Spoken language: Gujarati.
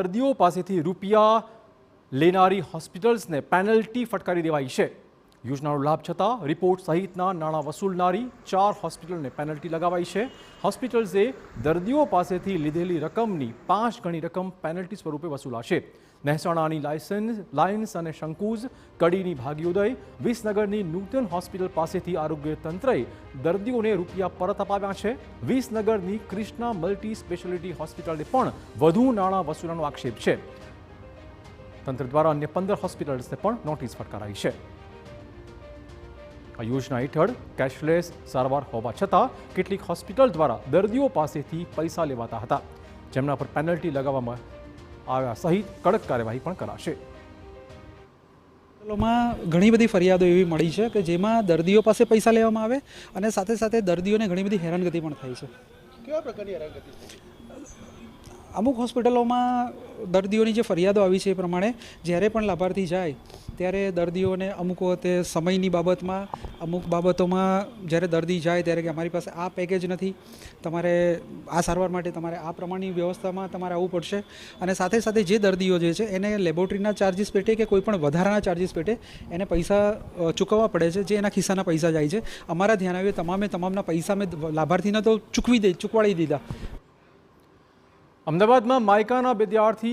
દર્દીઓ પાસેથી રૂપિયા લેનારી હોસ્પિટલ્સને પેનલ્ટી ફટકારી દેવાઈ છે। યોજનાનો લાભ છતાં રિપોર્ટ સહિતના નાણાં વસૂલનારી 4 હોસ્પિટલને પેનલ્ટી લગાવાઈ છે। હોસ્પિટલ્સે દર્દીઓ પાસેથી લીધેલી રકમની 5 ગણી રકમ પેનલ્ટી સ્વરૂપે વસૂલાશે। મહેસાણાની લાયન્સ અને શંકુઝ, કડીની ભાગ્યોદય, વિસનગરની નૂતન હોસ્પિટલ પાસેથી આરોગ્ય તંત્રએ દર્દીઓને રૂપિયા પરત અપાવ્યા છે। વિસનગરની ક્રિષ્ના મલ્ટી સ્પેશિયાલિટી હોસ્પિટલે પણ વધુ નાણાં વસૂલવાનો આક્ષેપ છે। તંત્ર દ્વારા અન્ય 15 હોસ્પિટલ્સને પણ નોટિસ ફટકારાઈ છે। આ યોજના હેઠળ કેશલેસ સારવાર હોવા છતાં કેટલીક હોસ્પિટલ દ્વારા દર્દીઓ પાસેથી પૈસા લેવાતા હતા, જેમના પર પેનલ્ટી લગાવવામાં આવ્યા સહિત કડક કાર્યવાહી પણ કરાશે। ઘણી બધી ફરિયાદો એવી મળી છે કે જેમાં દર્દીઓ પાસે પૈસા લેવામાં આવે અને સાથે સાથે દર્દીઓને ઘણી બધી હેરાનગતિ પણ થાય છે। કેવા પ્રકારની હેરાનગતિ? અમુક હોસ્પિટલોમાં દર્દીઓની જે ફરિયાદો આવી છે એ પ્રમાણે જ્યારે પણ લાભાર્થી જાય ત્યારે દર્દીઓને અમુક વખતે સમયની બાબતમાં, અમુક બાબતોમાં જ્યારે દર્દી જાય ત્યારે કે અમારી પાસે આ પેકેજ નથી, તમારે આ સારવાર માટે તમારે આ પ્રમાણની વ્યવસ્થામાં તમારે આવવું પડશે। અને સાથે સાથે જે દર્દીઓ જે છે એને લેબોરેટરીના ચાર્જિસ પેટે કે કોઈ પણ વધારાના ચાર્જિસ પેટે એને પૈસા ચૂકવવા પડે છે, જે એના ખિસ્સાના પૈસા જાય છે। અમારા ધ્યાન આવ્યું તમામના પૈસા મેં લાભાર્થીને તો ચૂકવાડી દીધા। અમદાવાદમાં માયકાના વિદ્યાર્થી